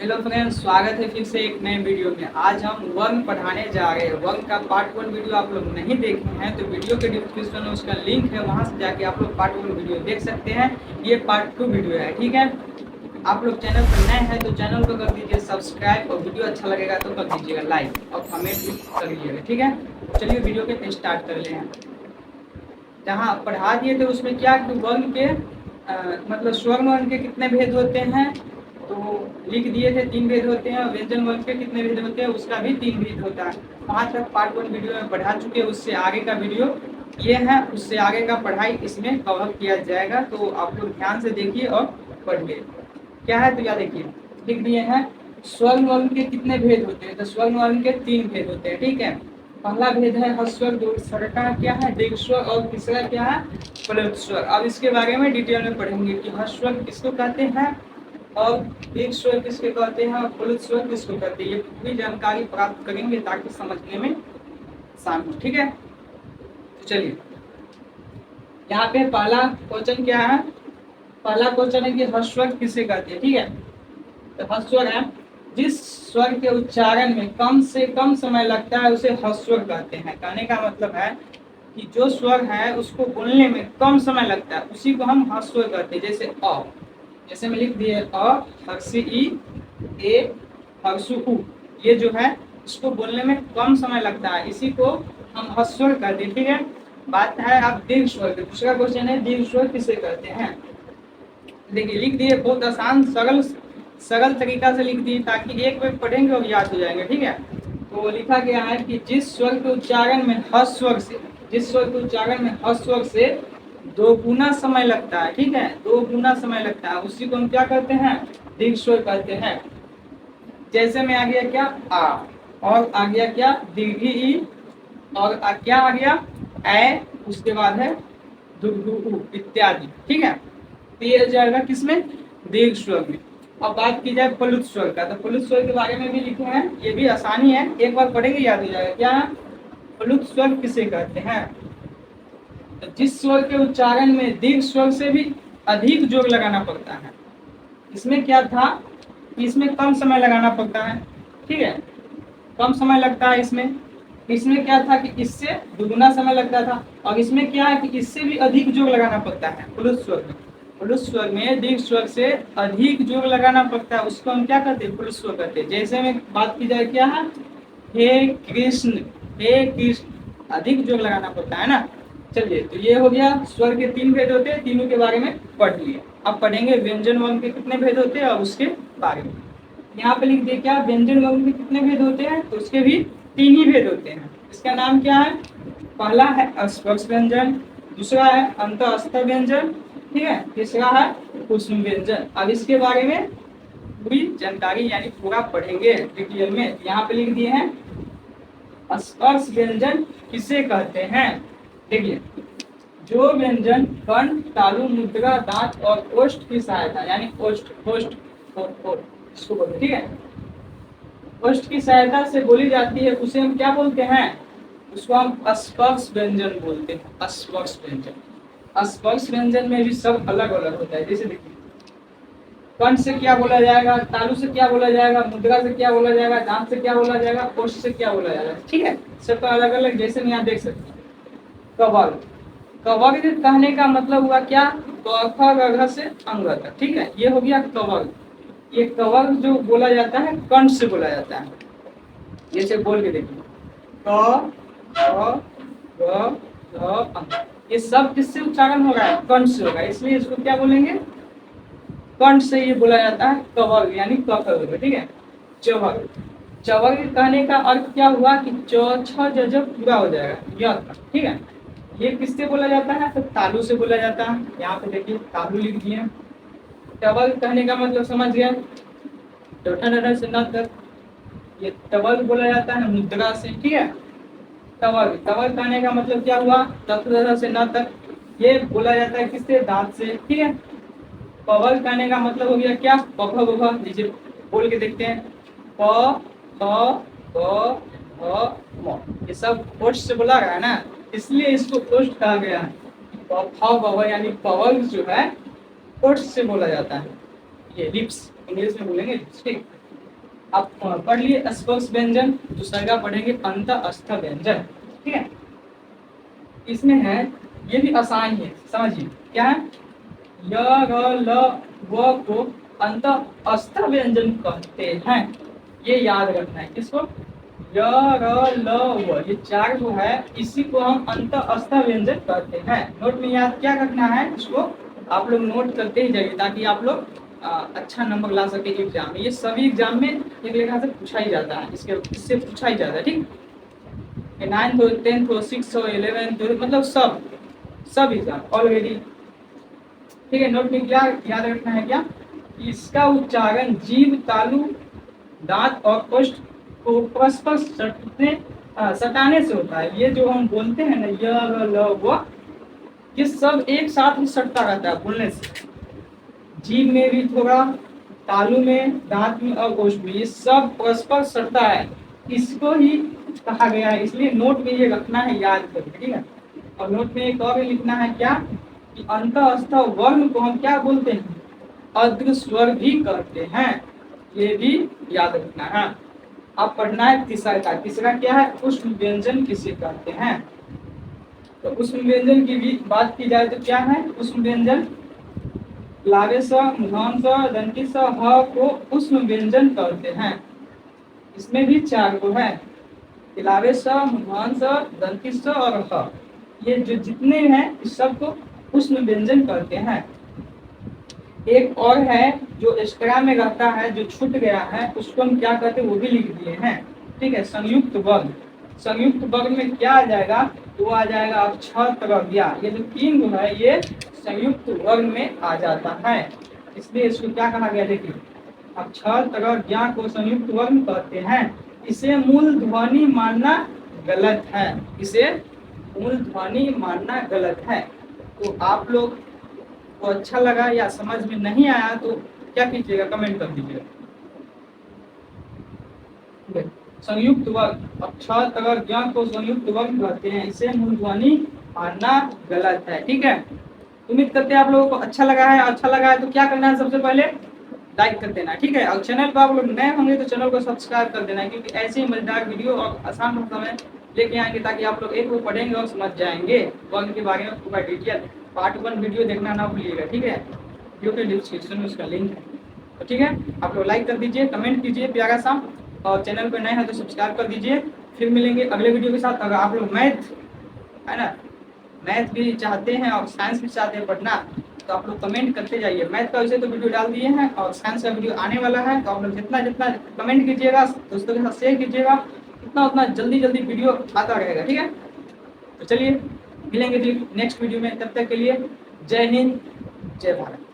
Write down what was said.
Hello friends, स्वागत है फिर से एक नए वीडियो में। आज हम वर्ण पढ़ाने जा रहे हैं। वर्ण का पार्ट 1 वीडियो आप लोग नहीं देखे हैं तो वीडियो के डिस्क्रिप्शन में उसका लिंक है, वहां से जाके आप लोग पार्ट 1 वीडियो देख सकते हैं। ये पार्ट 2 वीडियो है, ठीक है। आप लोग चैनल पर नए हैं तो चैनल को कर दीजिए सब्सक्राइब, और वीडियो अच्छा लगेगा तो कर दीजिएगा लाइक और कमेंट भी कर लीजिएगा, ठीक है। चलिए वीडियो के स्टार्ट कर ले हैं। जहाँ पढ़ा दिए थे उसमें क्या कि वर्ण के मतलब स्वर्ण वर्ण के कितने भेद होते हैं तो लिख दिए थे, 3 भेद होते हैं। और व्यंजन वर्ण के कितने भेद होते हैं उसका भी 3 भेद होता है। वहाँ तक पार्ट 1 वीडियो में पढ़ा चुके हैं। उससे आगे का वीडियो ये है, उससे आगे का पढ़ाई इसमें कवर किया जाएगा, तो आप लोग ध्यान से देखिए और पढ़िए। क्या है तो क्या देखिए, लिख दिए हैं स्वर्ण वर्ण के कितने भेद होते हैं। तो स्वर्ण वर्ण के 3 भेद होते हैं, ठीक है। पहला भेद है हस्वर, दूसरा का क्या है दीर्घ स्वर, और तीसरा क्या है प्लुत स्वर। अब इसके बारे में डिटेल में पढ़ेंगे कि हस्वर किसको कहते हैं और दीर्घ स्वर किसके कहते हैं और प्लुत स्वर किसको कहते हैं। ये पूरी जानकारी प्राप्त करेंगे ताकि समझने में आसान हो, ठीक है। तो चलिए, यहाँ पे पहला क्वेश्चन क्या है। पहला क्वेश्चन है कि हस्वर किसे कहते हैं, ठीक है। तो हस्वर है जिस स्वर के उच्चारण में कम से कम समय लगता है उसे हस्वर कहते हैं। कहने का मतलब है कि जो स्वर है उसको बोलने में कम समय लगता है उसी को हम हस्वर कहते हैं। जैसे अ, जैसे में लिख दिए अ, हर्षी ई, ए हर्षु उ, ये जो है इसको बोलने में कम समय लगता है, इसी को हम हस्वर कहते हैं, ठीक है। बात है अब दीर्घ स्वर की। दूसरा क्वेश्चन है दीर्घ स्वर किसे कहते हैं। देखिए लिख दिए, बहुत आसान सरल सरल तरीका से लिख दिए ताकि एक बार पढ़ेंगे और याद हो जाएंगे, ठीक है। तो लिखा गया है कि जिस स्वर के उच्चारण में हस् स्वर से, जिस स्वर के उच्चारण में हस् स्वर से 2 गुना समय लगता है, ठीक है, 2 गुना समय लगता है, उसी को हम क्या कहते हैं दीर्घ स्वर कहते हैं। जैसे में आ गया क्या आ, और आ गया क्या दीर्घी ई, और क्या आ गया ए, उसके बाद है दुर्गु इत्यादि, ठीक है। तो ये हो जाएगा किसमें दीर्घ स्वर में। अब बात की जाए प्लुत स्वर का, तो प्लुत स्वर के बारे में भी लिखे हैं, ये भी आसानी है, एक बार पढ़ेंगे याद हो जाएगा। क्या प्लुत स्वर किसे कहते हैं। तो जिस स्वर के उच्चारण में दीर्घ स्वर से भी अधिक जोर लगाना पड़ता है। इसमें क्या था कि इसमें कम समय लगाना पड़ता है, ठीक है, कम समय लगता है इसमें। इसमें क्या था कि इससे दुगुना समय लगता था, और इसमें क्या है कि इससे भी अधिक जोर लगाना पड़ता है प्लुत स्वर में। प्लुत स्वर में दीर्घ स्वर से अधिक जोर लगाना पड़ता है, उसको हम क्या कहते हैं प्लुत स्वर कहते हैं। जैसे में बात की जाए क्या है हे कृष्ण, हे कृष्ण, अधिक जोर लगाना पड़ता है ना। चलिए, तो ये हो गया स्वर के 3 भेद होते हैं, तीनों के बारे में पढ़ लिए। अब पढ़ेंगे व्यंजन वर्ण के कितने भेद होते हैं और उसके बारे में। यहाँ पे लिख दिए क्या व्यंजन वर्ण के कितने भेद होते हैं, तो उसके भी 3 ही भेद होते हैं। इसका नाम क्या है, पहला है स्पर्श व्यंजन, दूसरा है अंतःस्थ व्यंजन, ठीक है, तीसरा है कुसुम व्यंजन। अब इसके बारे में पूरी जानकारी यानी पूरा पढ़ेंगे डिटेल में। यहाँ पे लिख दिए हैं स्पर्श व्यंजन किसे कहते हैं। देखिए, जो व्यंजन कर्ण, तालु, मुद्रा, दांत और ओष्ठ की सहायता यानी ओष्ठ ओष्ठ और इसको बोलते, ठीक है, ओष्ठ की सहायता से बोली जाती है उसे हम क्या बोलते हैं, उसको हम स्पर्श व्यंजन बोलते हैं। स्पर्श व्यंजन, स्पर्श व्यंजन में भी सब अलग अलग होता है। जैसे देखिए कर्ण से क्या बोला जाएगा, तालु से क्या बोला जाएगा, मुद्रा से क्या बोला जाएगा, दांत से क्या बोला जाएगा, ओष्ठ से क्या बोला जाएगा, ठीक है, सबका अलग अलग। जैसे यहाँ देख सकते हैं कवर्ग, कवर्ग कहने का मतलब हुआ क्या क से अंग तक, ठीक है, ये हो गया कवर्ग। ये कवर्ग जो बोला जाता है कर्ण से बोला जाता है। जैसे बोल के देखिए क ख ग घ अ, ये सब किससे उच्चारण हो रहा है कर्ण से होगा, इसलिए इसको क्या बोलेंगे कर्ण से ये बोला जाता है कवर्ग यानी क ख ग, ठीक है। चवर्ग, चवर्ग कहने का अर्थ क्या हुआ कि च छ ज ज पूरा हो जाएगा यह, ठीक है। ये किससे बोला जाता है तो तालु से बोला जाता है। यहाँ पे देखिए तालु लिख दिए। चवर्ग कहने का मतलब समझ गया, से न तक, ये तवर्ग बोला जाता है मुद्रा से, ठीक है। तवर्ग, तवर्ग कहने का मतलब क्या हुआ से न तक, ये बोला जाता है किससे दांत से, ठीक है। पवर्ग कहने का मतलब हो गया क्या प फ ब भ, नीचे बोल के देखते हैं प फ ब भ म, ये सब ओष्ठ से बोला गया है ना, इसलिए इसको ओष्ठ कहा गया है। प फ ब भ यानी पवर्ग जो है ओष्ठ से बोला जाता है। ये लिप्स, इंग्लिश में बोलेंगे लिप्स, ठीक। आप पढ़ लिए स्पर्श व्यंजन, दूसरा पढ़ेंगे अंत अस्थ व्यंजन। ठीक है, इसमें है, ये भी आसान है, समझिए क्या है। य र ल व को अंत अस्थ व्यंजन कहते हैं, ये याद रखना है। किसको? य र ल व, ये चार जो है इसी को हम अंत अस्थ व्यंजन कहते हैं। नोट में याद क्या रखना है, इसको आप लोग नोट करते ही जाइए ताकि आप लोग अच्छा नंबर ला सके एग्जाम में। ये सभी एग्जाम में एक लेखा से पूछा ही जाता है, इससे पूछा ही जाता है। ठीक, 9th हो, 10th हो, 6th हो, 11th हो, मतलब सब एग्जाम ऑलरेडी। ठीक है, नोट में क्या याद रखना है, क्या इसका उच्चारण जीभ, तालु, दांत और कोष्ठ को परस्पर सटाने से होता है। ये जो हम बोलते हैं ना, य र ल व, ये सब एक साथ ही सटता रहता है बोलने से। जीभ में भी थोड़ा, तालु में, दांत में और कोष्ठ में, ये सब परस्पर सटता है, इसको ही कहा गया है। इसलिए नोट में ये रखना है, याद करके। ठीक है, और नोट में एक और लिखना है क्या कि अंत अस्थ वर्ण को हम क्या बोलते हैं, अग्र स्वर भी कहते हैं, ये भी याद रखना है। अब पढ़ना है तीसरा क्या है, उष्ण व्यंजन किसे कहते हैं। तो उष्ण व्यंजन की भी बात की जाए तो क्या है उष्ण व्यंजन, लावे स, मुहान स, दंती स, ह को उष्ण व्यंजन कहते हैं। इसमें भी चार को है, इलावे स, मुहान स, दंती स और ह, ये जो जितने हैं इस सबको उष्ण व्यंजन कहते हैं। एक और है जो एक्स्ट्रा में रहता है, जो छूट गया है, उसको हम क्या कहते हैं वो भी लिख दिए हैं। ठीक है, संयुक्त वर्ग। संयुक्त वर्ग में क्या आ जाएगा, वो आ जाएगा अक्षत्रज्ञा। ये जो तीन गुण है ये संयुक्त वर्ग में आ जाता है, इसलिए इसको क्या कहा गया, देखिए अक्षत्रज्ञा को संयुक्त वर्ग कहते हैं। इसे मूल ध्वनि मानना गलत है, इसे मूल ध्वनि मानना गलत है। तो आप लोग को अच्छा लगा या समझ में नहीं आया तो क्या कीजिएगा, कमेंट कर दीजिएगा। संयुक्त वर्ग, अक्षत्रज्ञा को संयुक्त वर्ग कहते हैं, इसे मूल ध्वनि मानना गलत है। ठीक है, उम्मीद करते हैं आप लोगों को अच्छा लगा है। अच्छा लगा है तो क्या करना है, सबसे पहले लाइक कर देना। ठीक है, और चैनल पर आप लोग नए होंगे तो चैनल को सब्सक्राइब कर देना, क्योंकि ऐसे ही मजेदार वीडियो और आसान भाषा में लेके आएंगे ताकि आप लोग एक को पढ़ेंगे और समझ जाएंगे वर्ग के बारे में पूरा डिटेल। पार्ट 1 वीडियो देखना ना भूलिएगा। ठीक है, वीडियो के डिस्क्रिप्शन में उसका लिंक है। तो ठीक है, आप लोग लाइक कर दीजिए, कमेंट कीजिए प्यारा सा, और चैनल पर नए हैं तो सब्सक्राइब कर दीजिए। फिर मिलेंगे अगले वीडियो के साथ। अगर आप लोग मैथ है ना, मैथ भी चाहते हैं और साइंस भी चाहते हैं पढ़ना, तो आप लोग कमेंट करते जाइए। मैथ का वैसे तो वीडियो डाल दिए हैं और साइंस का वीडियो आने वाला है, तो आप लोग जितना जितना कमेंट कीजिएगा, दोस्तों के साथ शेयर कीजिएगा, उतना उतना जल्दी जल्दी वीडियो आता रहेगा। ठीक है, तो चलिए मिलेंगे नेक्स्ट वीडियो में, तब तक के लिए जय हिंद, जय भारत।